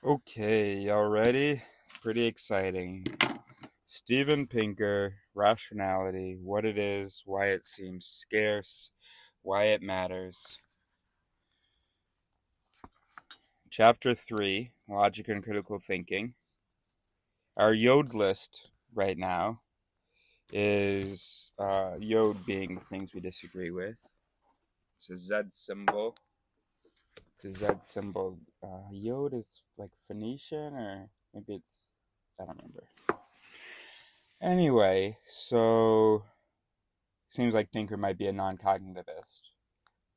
Okay, y'all ready? Pretty exciting. Steven Pinker, Rationality, what it is, why it seems scarce, why it matters. Chapter 3, Logic and Critical Thinking. Our Yod list right now is Yod being the things we disagree with. It's a Z symbol. It's a Z symbol. Yod is like Phoenician, or maybe it's, I don't remember. Anyway, so seems like Pinker might be a non-cognitivist,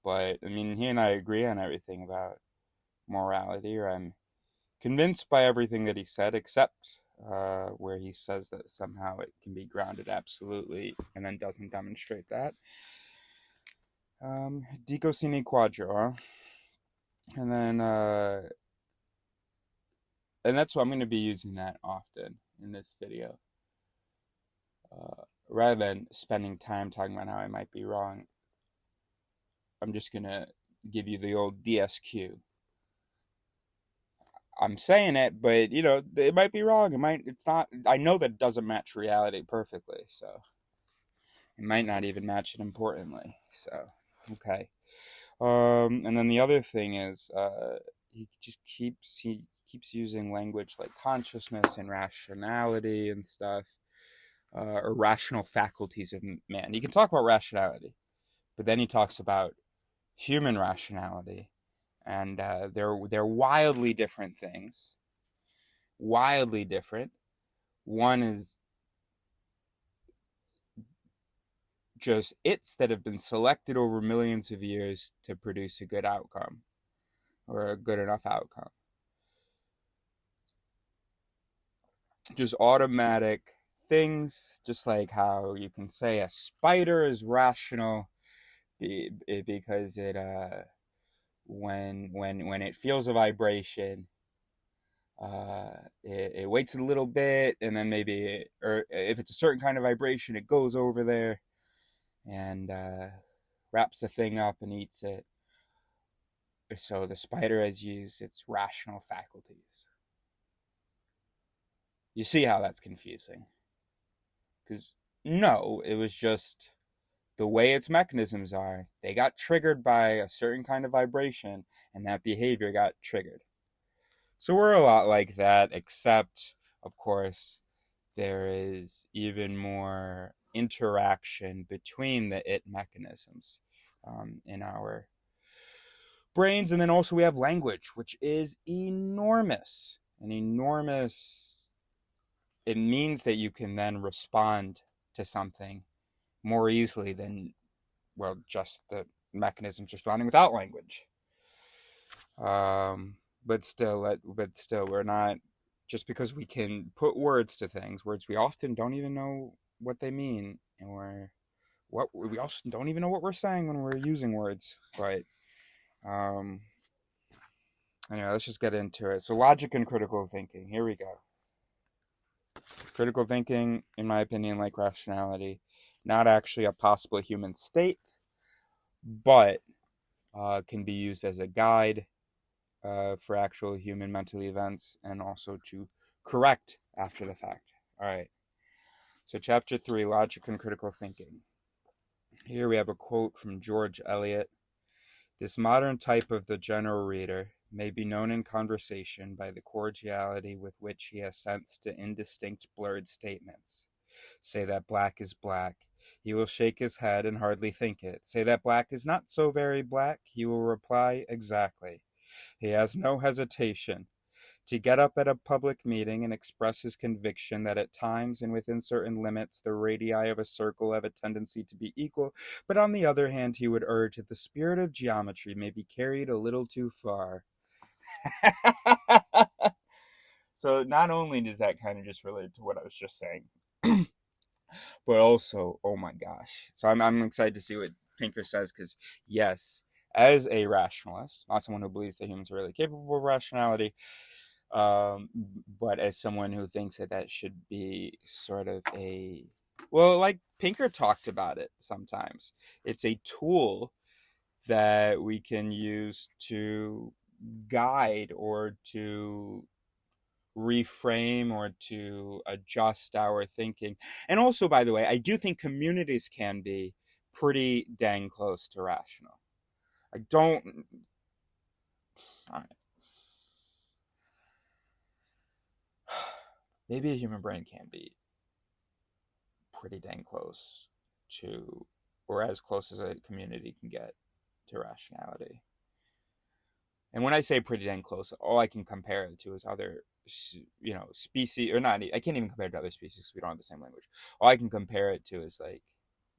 but I mean, he and I agree on everything about morality, or I'm convinced by everything that he said, except where he says that somehow it can be grounded absolutely, and then doesn't demonstrate that. Dico sine quadro, huh? And then, and that's why I'm going to be using that often in this video. Rather than spending time talking about how I might be wrong, I'm just going to give you the old DSQ. I'm saying it, but it might be wrong. It's not. I know that it doesn't match reality perfectly, so it might not even match it importantly. So, okay. And then the other thing is, he keeps using language like consciousness and rationality and stuff, or rational faculties of man. He can talk about rationality, but then he talks about human rationality, and they're wildly different things. Wildly different. One is just its that have been selected over millions of years to produce a good outcome, or a good enough outcome. Just automatic things, just like how you can say a spider is rational because when it feels a vibration, it waits a little bit, and then or if it's a certain kind of vibration, it goes over there and wraps the thing up and eats it. So the spider has used its rational faculties. You see how that's confusing? Because no, it was just the way its mechanisms are. They got triggered by a certain kind of vibration, and that behavior got triggered. So we're a lot like that, except, of course, there is even more interaction between the it mechanisms in our brains. And then also we have language, which is enormous. It means that you can then respond to something more easily than, well, just the mechanisms responding without language. But still, we're not, just because we can put words to things, words we often don't even know what they mean, or we also don't even know what we're saying when we're using words. But um, anyway, let's just get into it. So, logic and critical thinking. Here we go. Critical thinking, in my opinion, like rationality, not actually a possible human state, but can be used as a guide for actual human mental events, and also to correct after the fact. All right. So, chapter 3, Logic and Critical Thinking. Here we have a quote from George Eliot. This modern type of the general reader may be known in conversation by the cordiality with which he assents to indistinct, blurred statements. Say that black is black. He will shake his head and hardly think it. Say that black is not so very black. He will reply, exactly. He has no hesitation to get up at a public meeting and express his conviction that at times and within certain limits the radii of a circle have a tendency to be equal, but on the other hand he would urge that the spirit of geometry may be carried a little too far. So not only does that kind of just relate to what I was just saying, but also, oh my gosh. So I'm excited to see what Pinker says, because yes, as a rationalist, not someone who believes that humans are really capable of rationality, um, but as someone who thinks that that should be sort of well, like Pinker talked about it sometimes. It's a tool that we can use to guide or to reframe or to adjust our thinking. And also, by the way, I do think communities can be pretty dang close to rational. I don't. All right. Maybe a human brain can be pretty dang close to, or as close as a community can get to rationality. And when I say pretty dang close, all I can compare it to is other, species, or not. I can't even compare it to other species because we don't have the same language. All I can compare it to is like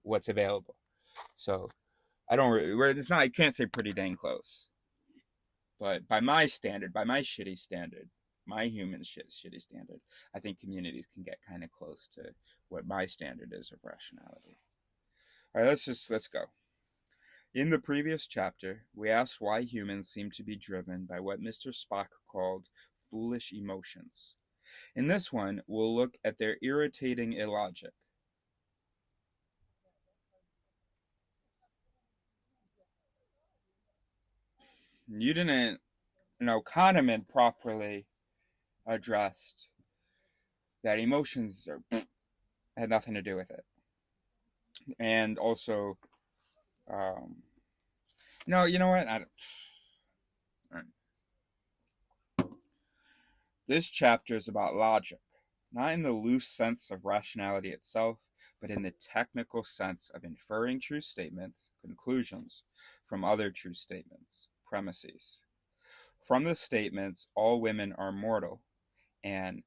what's available. So I don't. Where it's not. I can't say pretty dang close. But by my standard, by my shitty standard, my human shitty standard, I think communities can get kind of close to what my standard is of rationality. All right, let's go. In the previous chapter, we asked why humans seem to be driven by what Mr. Spock called foolish emotions. In this one, we'll look at their irritating illogic. You didn't, Kahneman properly addressed that emotions had nothing to do with it. And also, um, no, you know what? I don't. Right. This chapter is about logic, not in the loose sense of rationality itself, but in the technical sense of inferring true statements, conclusions, from other true statements, premises. From the statements, all women are mortal, and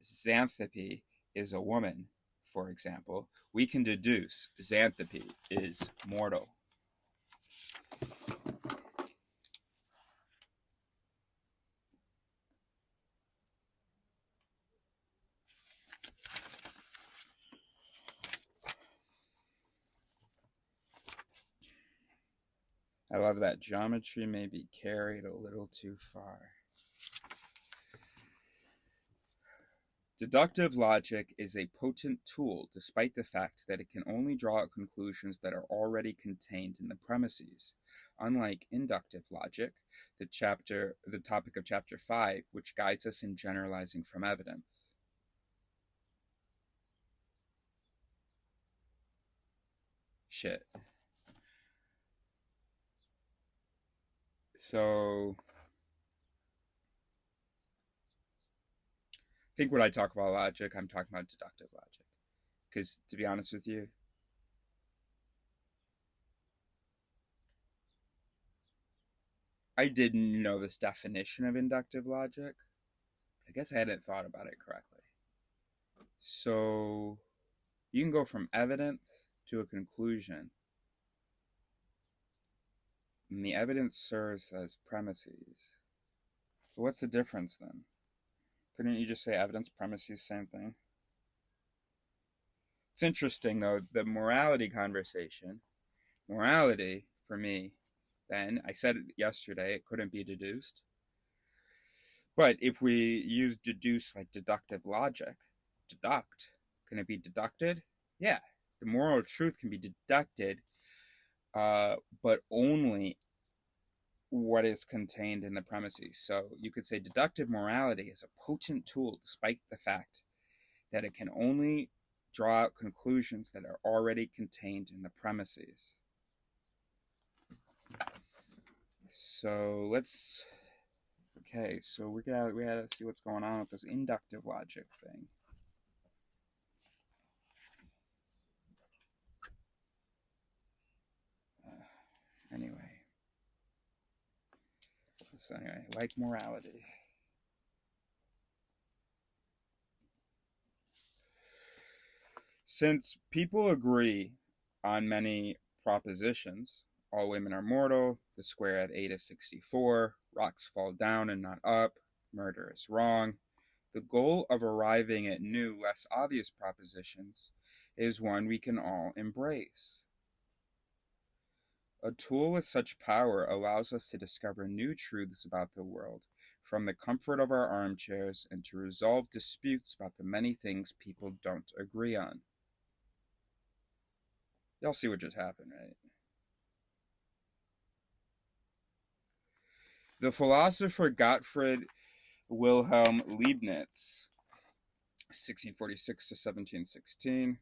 Xanthopy is a woman, for example, we can deduce Xanthopy is mortal. I love that geometry may be carried a little too far. Deductive logic is a potent tool despite the fact that it can only draw out conclusions that are already contained in the premises. Unlike inductive logic, the topic of chapter 5, which guides us in generalizing from evidence. Shit. So, I think when I talk about logic, I'm talking about deductive logic. Because, to be honest with you, I didn't know this definition of inductive logic. I guess I hadn't thought about it correctly. So, you can go from evidence to a conclusion, and the evidence serves as premises. So what's the difference then? Couldn't you just say evidence, premises, same thing? It's interesting though, the morality conversation. Morality, for me, then, I said it yesterday, it couldn't be deduced. But if we use deduce like deductive logic, deduct, can it be deducted? Yeah, the moral truth can be deducted, but only what is contained in the premises. So you could say deductive morality is a potent tool despite the fact that it can only draw out conclusions that are already contained in the premises. So so we gotta see what's going on with this inductive logic thing. Anyway, like morality. Since people agree on many propositions, all women are mortal, the square at 8 is 64, rocks fall down and not up, murder is wrong, the goal of arriving at new, less obvious propositions is one we can all embrace. A tool with such power allows us to discover new truths about the world from the comfort of our armchairs and to resolve disputes about the many things people don't agree on. Y'all see what just happened, right? The philosopher Gottfried Wilhelm Leibniz, 1646 to 1716,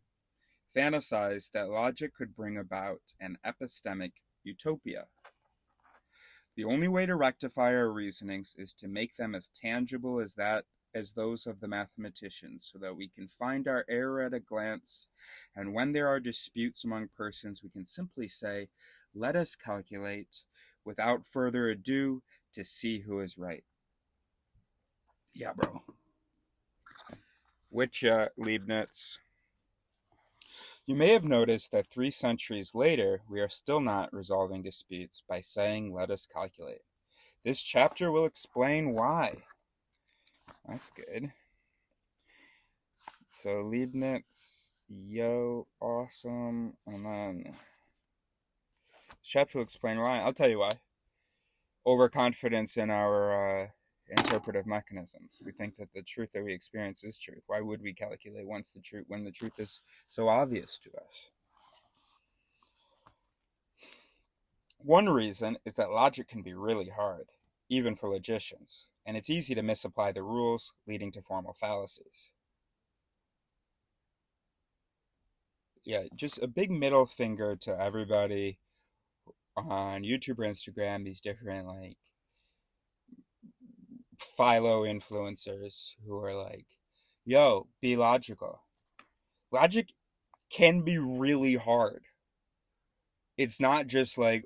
fantasized that logic could bring about an epistemic utopia. The only way to rectify our reasonings is to make them as tangible as those of the mathematicians, so that we can find our error at a glance, and when there are disputes among persons, we can simply say, "Let us calculate, without further ado, to see who is right." Yeah, bro. Which, Leibniz? You may have noticed that 3 centuries later, we are still not resolving disputes by saying, "Let us calculate." This chapter will explain why. That's good. So Leibniz, yo, awesome. And then this chapter will explain why. I'll tell you why. Overconfidence in our interpretive mechanisms. We think that the truth that we experience is truth. Why would we calculate when the truth is so obvious to us? One reason is that logic can be really hard, even for logicians, and it's easy to misapply the rules, leading to formal fallacies. Yeah, just a big middle finger to everybody on YouTube or Instagram, these different like philo influencers who are like, "Yo, be logical." Logic can be really hard. It's not just like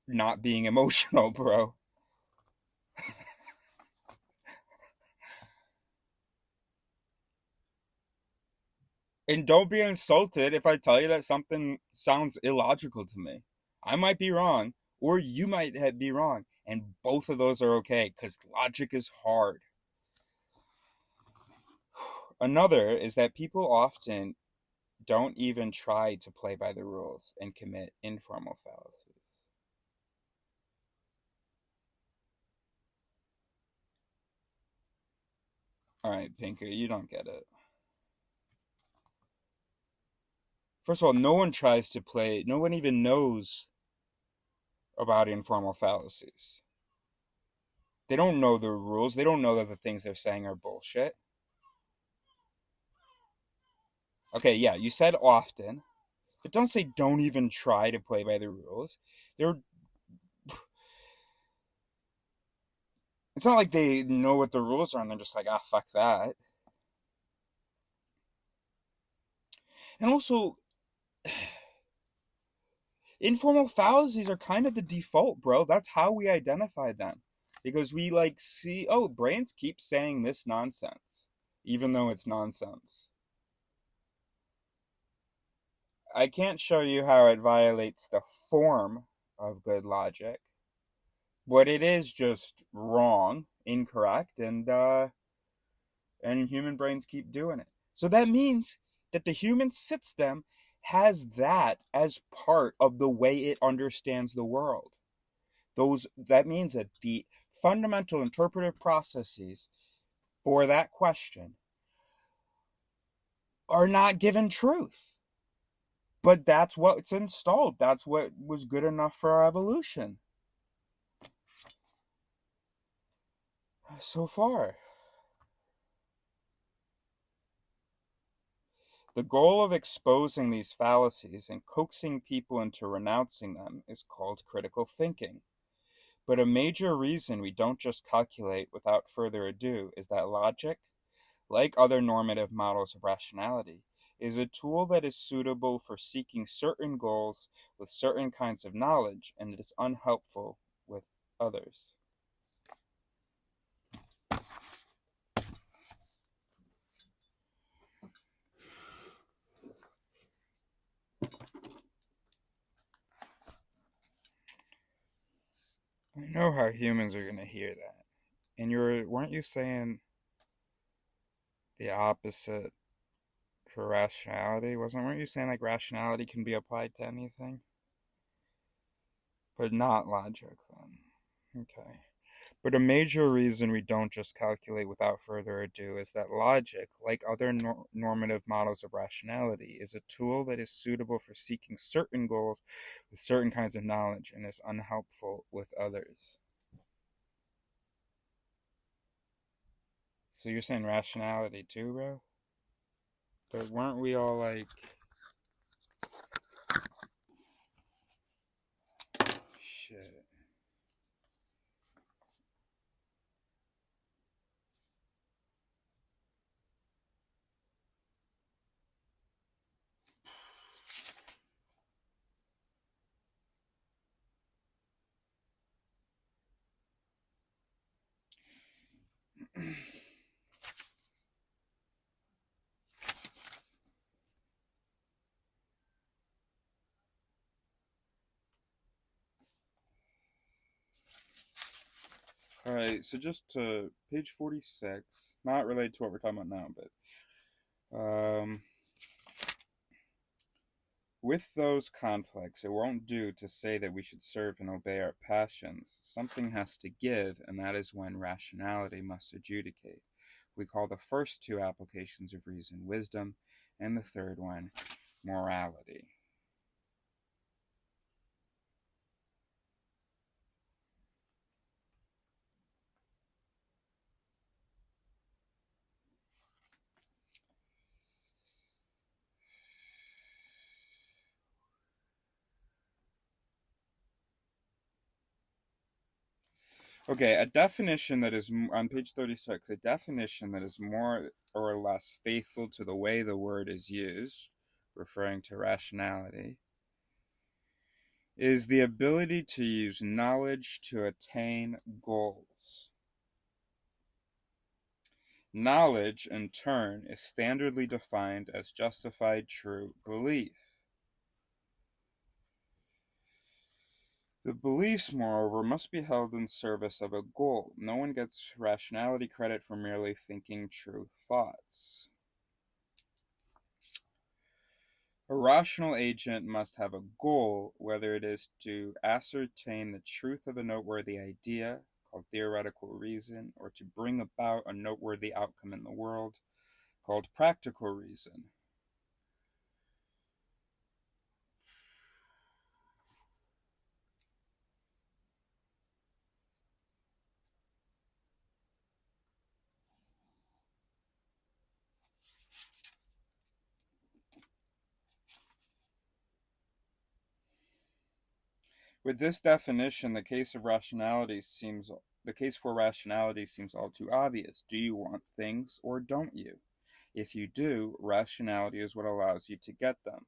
not being emotional, bro. And don't be insulted if I tell you that something sounds illogical to me. I might be wrong, or you might be wrong, and both of those are okay because logic is hard. Another is that people often don't even try to play by the rules and commit informal fallacies. All right, Pinker, you don't get it. First of all, no one tries to play, no one even knows about informal fallacies. They don't know the rules, they don't know that the things they're saying are bullshit. Okay, yeah, you said often, but don't say don't even try to play by the rules. They're It's not like they know what the rules are and they're just like, ah, fuck that. And also, informal fallacies are kind of the default, bro. That's how we identify them. Because we like see, oh, brains keep saying this nonsense, even though it's nonsense. I can't show you how it violates the form of good logic, but it is just wrong, incorrect, and human brains keep doing it. So that means that the human system has that as part of the way it understands the world. That means that the fundamental interpretive processes for that question are not given truth. But that's what's installed. That's what was good enough for our evolution so far. The goal of exposing these fallacies and coaxing people into renouncing them is called critical thinking. But a major reason we don't just calculate without further ado is that logic, like other normative models of rationality, is a tool that is suitable for seeking certain goals with certain kinds of knowledge, and it is unhelpful with others. I know how humans are going to hear that. And weren't you saying the opposite for rationality? Weren't you saying like rationality can be applied to anything? But not logic then. Okay. But a major reason we don't just calculate without further ado is that logic, like other normative models of rationality, is a tool that is suitable for seeking certain goals with certain kinds of knowledge and is unhelpful with others. So you're saying rationality too, bro? But weren't we all like, shit? All right, so just to page 46, not related to what we're talking about now, but with those conflicts, it won't do to say that we should serve and obey our passions. Something has to give, and that is when rationality must adjudicate. We call the first two applications of reason wisdom, and the third one morality. Okay, a definition that is on page 36, a definition that is more or less faithful to the way the word is used, referring to rationality, is the ability to use knowledge to attain goals. Knowledge, in turn, is standardly defined as justified true belief. The beliefs, moreover, must be held in service of a goal. No one gets rationality credit for merely thinking true thoughts. A rational agent must have a goal, whether it is to ascertain the truth of a noteworthy idea, called theoretical reason, or to bring about a noteworthy outcome in the world, called practical reason. With this definition, the case for rationality seems all too obvious. Do you want things or don't you? If you do, rationality is what allows you to get them.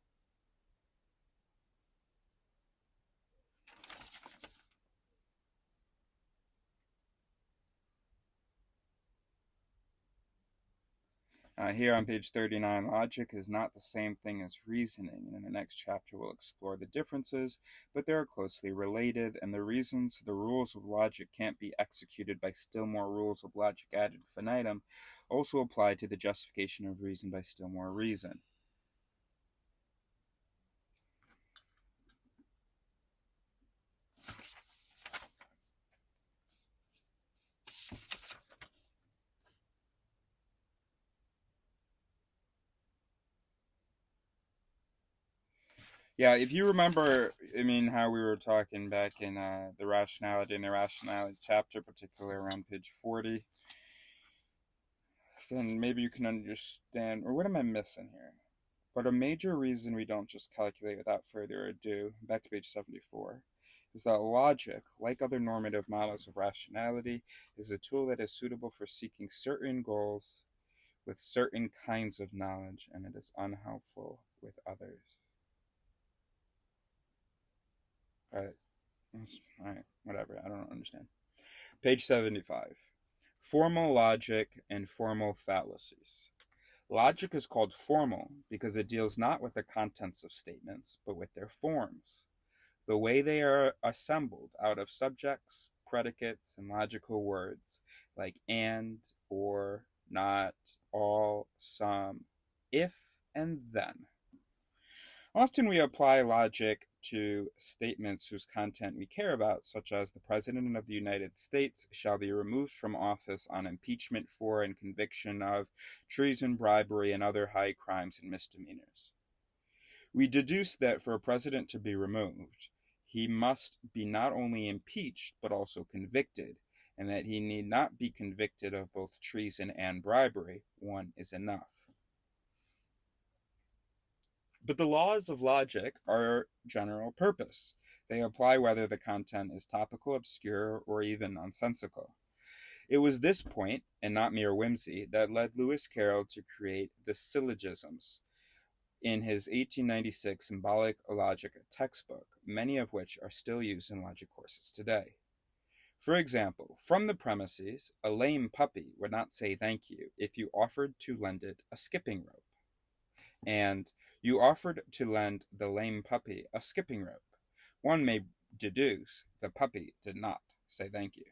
Here on page 39, logic is not the same thing as reasoning, and in the next chapter we'll explore the differences, but they are closely related, and the reasons the rules of logic can't be executed by still more rules of logic ad infinitum also apply to the justification of reason by still more reason. Yeah, if you remember, I mean, how we were talking back in the rationality and irrationality chapter, particularly around page 40, then maybe you can understand, or what am I missing here? But a major reason we don't just calculate without further ado, back to page 74, is that logic, like other normative models of rationality, is a tool that is suitable for seeking certain goals with certain kinds of knowledge, and it is unhelpful with others. Alright, alright, whatever, I don't understand. Page 75. Formal logic and formal fallacies. Logic is called formal because it deals not with the contents of statements, but with their forms, the way they are assembled out of subjects, predicates, and logical words like and, or, not, all, some, if, and then. Often we apply logic to statements whose content we care about, such as the President of the United States shall be removed from office on impeachment for and conviction of treason, bribery, and other high crimes and misdemeanors. We deduce that for a president to be removed, he must be not only impeached but also convicted, and that he need not be convicted of both treason and bribery. One is enough. But the laws of logic are general purpose. They apply whether the content is topical, obscure, or even nonsensical. It was this point, and not mere whimsy, that led Lewis Carroll to create the syllogisms in his 1896 Symbolic Logic textbook, many of which are still used in logic courses today. For example, from the premises, a lame puppy would not say thank you if you offered to lend it a skipping rope. And you offered to lend the lame puppy a skipping rope. One may deduce the puppy did not say thank you.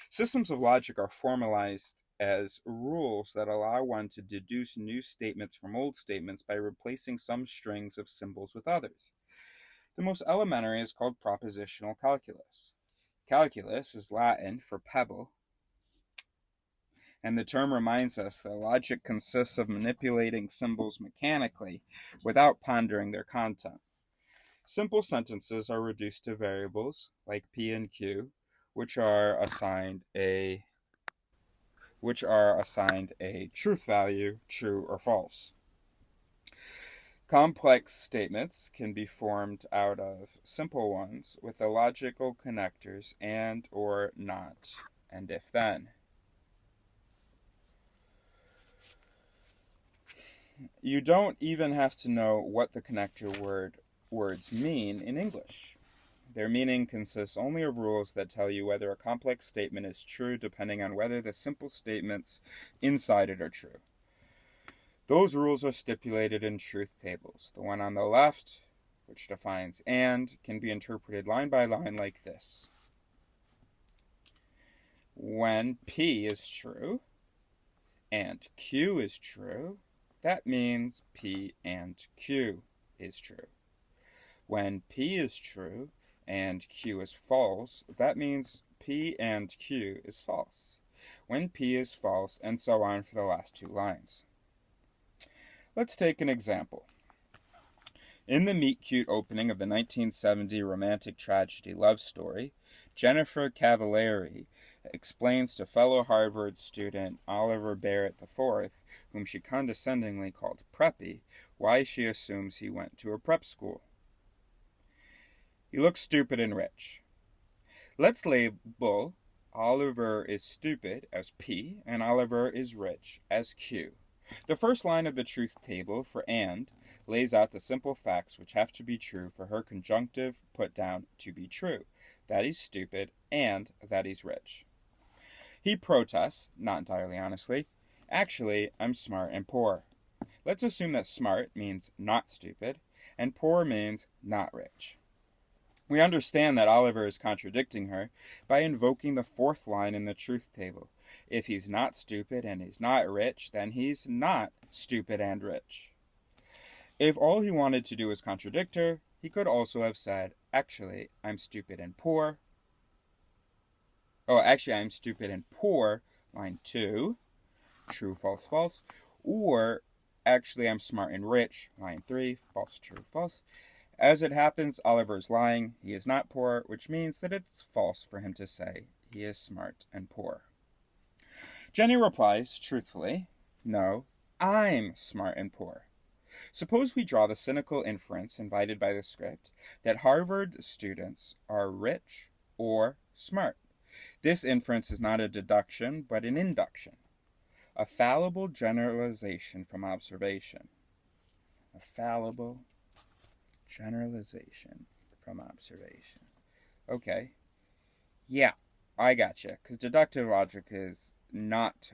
Systems of logic are formalized as rules that allow one to deduce new statements from old statements by replacing some strings of symbols with others. The most elementary is called propositional calculus. Calculus is Latin for pebble, and the term reminds us that logic consists of manipulating symbols mechanically without pondering their content. Simple sentences are reduced to variables like P and Q, which are assigned a truth value, true or false. Complex statements can be formed out of simple ones with the logical connectors and or not, and if then. You don't even have to know what the connector words mean in English. Their meaning consists only of rules that tell you whether a complex statement is true depending on whether the simple statements inside it are true. Those rules are stipulated in truth tables. The one on the left, which defines and, can be interpreted line by line like this. When P is true and Q is true, that means P and Q is true. When P is true and Q is false, that means P and Q is false. When P is false, and so on for the last two lines. Let's take an example. In the meet-cute opening of the 1970 romantic tragedy love story, Jennifer Cavallari explains to fellow Harvard student Oliver Barrett IV, whom she condescendingly called Preppy, why she assumes he went to a prep school. He looks stupid and rich. Let's label Oliver is stupid as P and Oliver is rich as Q. The first line of the truth table for and lays out the simple facts which have to be true for her conjunctive put down to be true, that he's stupid and that he's rich. He protests, not entirely honestly, actually, I'm smart and poor. Let's assume that smart means not stupid and poor means not rich. We understand that Oliver is contradicting her by invoking the fourth line in the truth table. If he's not stupid and he's not rich, then he's not stupid and rich. If all he wanted to do was contradict her, he could also have said, actually, I'm stupid and poor. I'm stupid and poor, line 2, true, false, false. Or, actually, I'm smart and rich, line 3, false, true, false. As it happens, Oliver is lying. He is not poor, which means that it's false for him to say he is smart and poor. Jenny replies, truthfully, no, I'm smart and poor. Suppose we draw the cynical inference invited by the script that Harvard students are rich or smart. This inference is not a deduction, but an induction. A fallible generalization from observation. A fallible generalization from observation. Okay. Yeah, I gotcha. Because deductive logic is not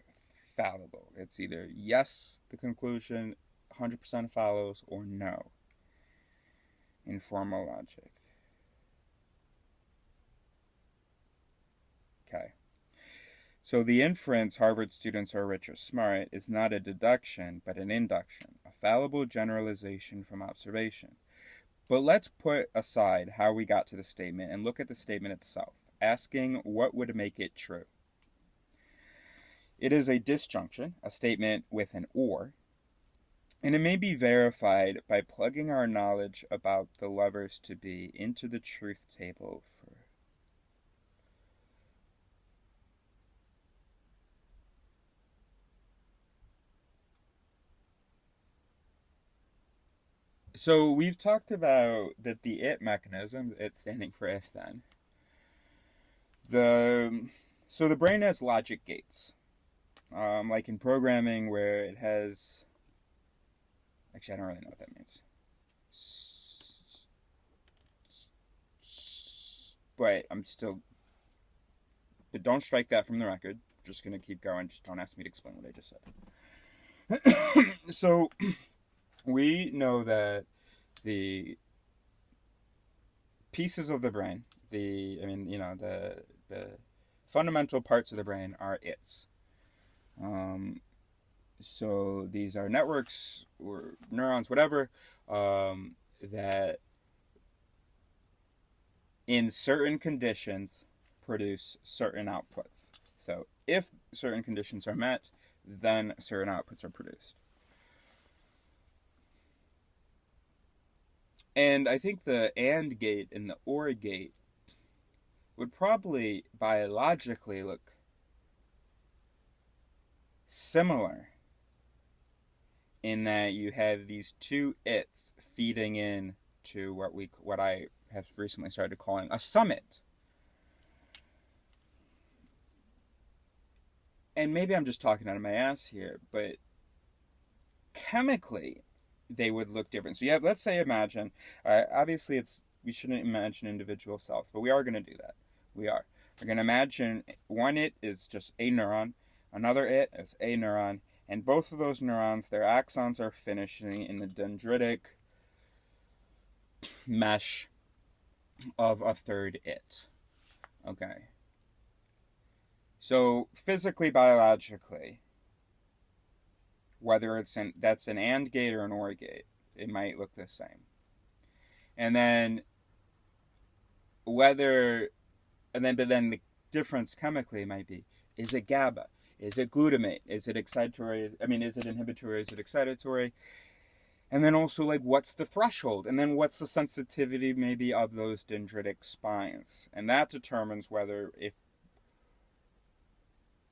fallible. It's either yes, the conclusion 100% follows, or no. In formal logic. Okay. So the inference Harvard students are rich or smart is not a deduction, but an induction. A fallible generalization from observation. But let's put aside how we got to the statement and look at the statement itself, asking what would make it true. It is a disjunction, a statement with an or, and it may be verified by plugging our knowledge about the lovers to be into the truth table So we've talked about that the it mechanism, it standing for if then. The so the brain has logic gates. Like in programming where it has actually I don't really know what that means. But I'm still but don't strike that from the record. Just gonna keep going. Just don't ask me to explain what I just said. So we know that the pieces of the brain, the fundamental parts of the brain are its. Um, so these are networks or neurons, whatever, that in certain conditions produce certain outputs. So if certain conditions are met, then certain outputs are produced. And I think the AND gate and the OR gate would probably biologically look similar in that you have these two its feeding in to what I have recently started calling a summit. And maybe I'm just talking out of my ass here, but chemically they would look different. So yeah, let's say imagine. Obviously, we shouldn't imagine individual cells, but we are going to do that. We are. We're going to imagine one it is just a neuron, another it is a neuron, and both of those neurons, their axons are finishing in the dendritic mesh of a third it. Okay. So physically, biologically, whether that's an AND gate or an OR gate, it might look the same. And then but then the difference chemically might be: is it GABA? Is it glutamate? Is it excitatory? Is it inhibitory? Is it excitatory? And then also, like, what's the threshold? And then what's the sensitivity maybe of those dendritic spines? And that determines whether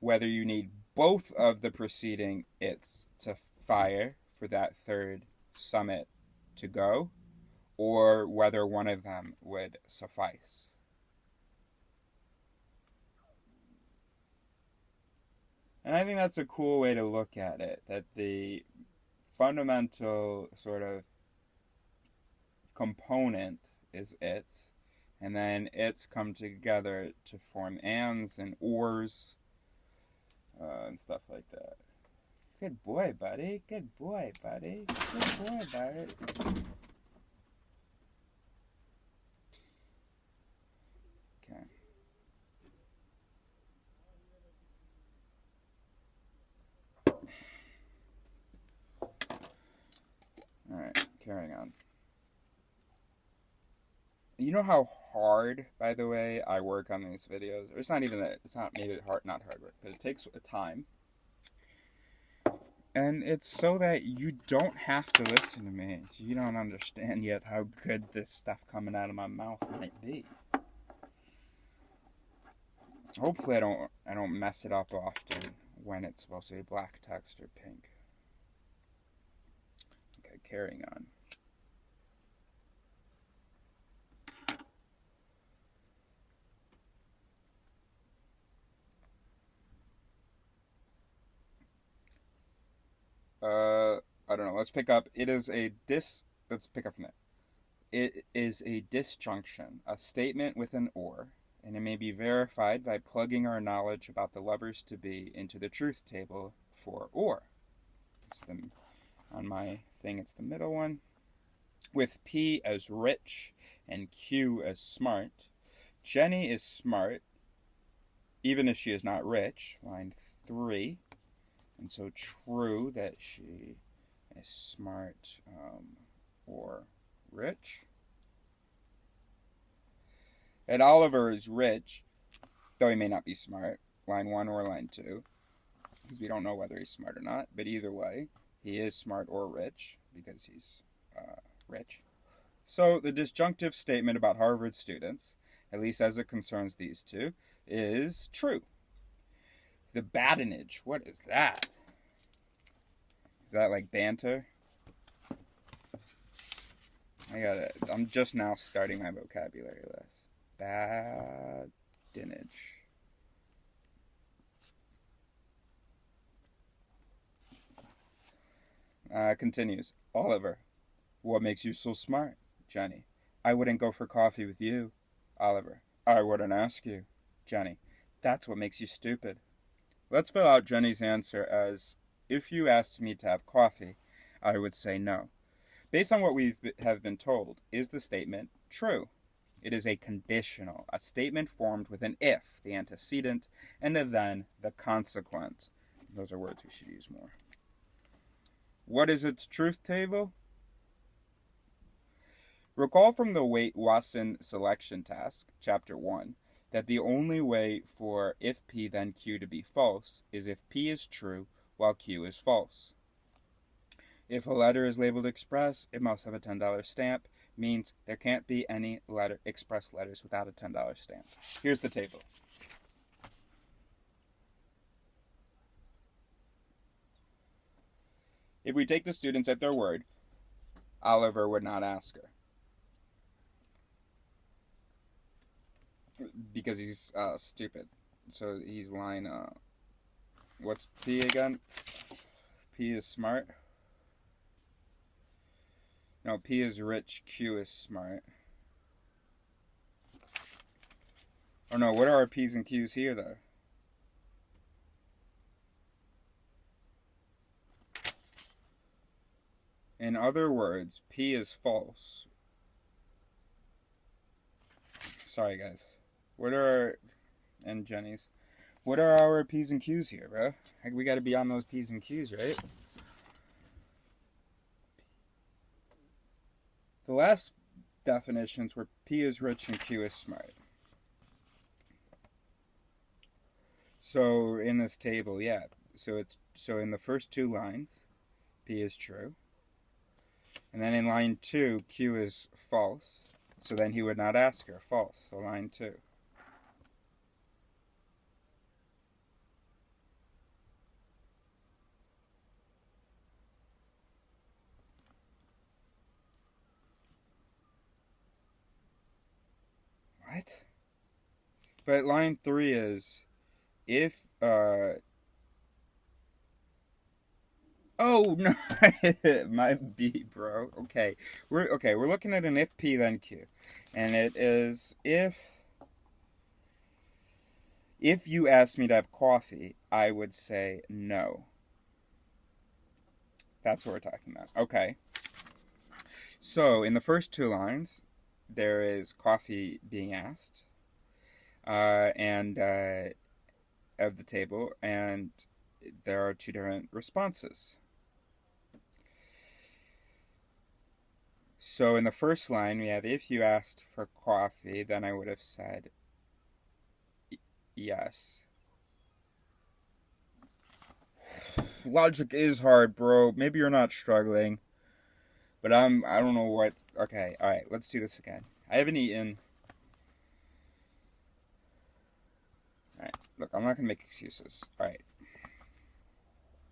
you need both of the preceding its to fire for that third summit to go, or whether one of them would suffice. And I think that's a cool way to look at it, that the fundamental sort of component is its, and then its come together to form ands and ors and stuff like that. Good boy, buddy. Good boy, buddy. Good boy, buddy. Okay. Alright, carrying on. You know how hard, by the way, I work on these videos? It's not even that, it's not maybe not hard work, but it takes a time. And it's so that you don't have to listen to me. So you don't understand yet how good this stuff coming out of my mouth might be. Hopefully I don't mess it up often when it's supposed to be black text or pink. Okay, carrying on. I don't know. Let's pick up. Let's pick up from there. It is a disjunction, a statement with an or, and it may be verified by plugging our knowledge about the lovers to be into the truth table for or. On my thing, it's the middle one. With P as rich and Q as smart. Jenny is smart, even if she is not rich. Line 3. And so true that she is smart or rich. And Oliver is rich, though he may not be smart. Line 1 or line 2. Because we don't know whether he's smart or not. But either way, he is smart or rich because he's rich. So the disjunctive statement about Harvard students, at least as it concerns these two, is true. The badinage, what is that? Is that like banter? I'm just now starting my vocabulary list. Badinage. Continues. Oliver. What makes you so smart? Jenny. I wouldn't go for coffee with you. Oliver. I wouldn't ask you. Jenny. That's what makes you stupid. Let's fill out Jenny's answer as, if you asked me to have coffee, I would say no. Based on what we have been told, is the statement true? It is a conditional, a statement formed with an if, the antecedent, and a then, the consequent. Those are words we should use more. What is its truth table? Recall from the Waite-Wasson selection task, Chapter 1, that the only way for if P then Q to be false is if P is true while Q is false. If a letter is labeled express, it must have a $10 stamp, means there can't be any express letters without a $10 stamp. Here's the table. If we take the students at their word, Oliver would not ask her. Because he's stupid. So he's lying. What's P again? P is smart. No, P is rich, Q is smart. Oh no, what are our P's and Q's here though? In other words, P is false. Sorry guys. What are our, and Jenny's, what are our P's and Q's here, bro? We gotta be on those P's and Q's, right? The last definitions were P is rich and Q is smart. So in this table, yeah. So in the first two lines, P is true. And then in line 2, Q is false. So then he would not ask her. False. So line 2. What? But line 3 is if oh no, my B, bro. Okay, we're looking at an if P then Q, and it is if you asked me to have coffee, I would say no. That's what we're talking about. Okay. So in the first two lines, there is coffee being asked, and of the table, and there are two different responses. So in the first line, we have, if you asked for coffee, then I would have said yes. Logic is hard, bro. Maybe you're not struggling, but I don't know what. Okay, alright, let's do this again. I haven't eaten. Alright, look, I'm not gonna make excuses. Alright,